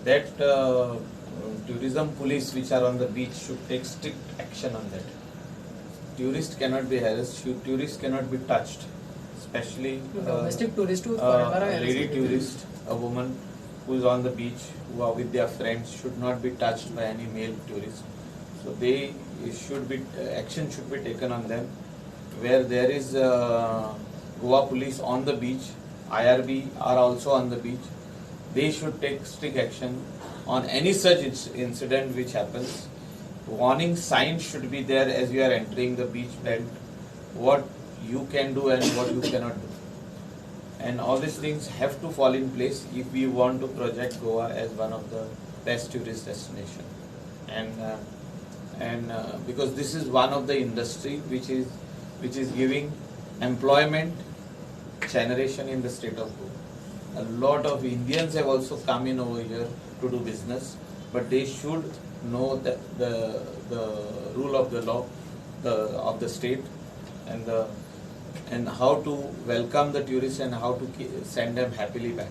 that tourism police which are on the beach should take strict action on that. Tourists cannot be harassed, tourists cannot be touched, especially domestic tourist, a lady tourist, a woman who is on the beach, who are with their friends, should not be touched by any male tourist. So they should be, action should be taken on them. Where there is Goa police on the beach, IRB are also on the beach, they should take strict action on any such incident which happens. Warning signs should be there as you are entering the beach belt, what you can do and what you cannot do. And all these things have to fall in place if we want to project Goa as one of the best tourist destination. And because this is one of the industry which is giving employment generation in the state of Goa. A lot of Indians have also come in over here to do business, but they should know that the rule of the law of the state and how to welcome the tourists and how to send them happily back.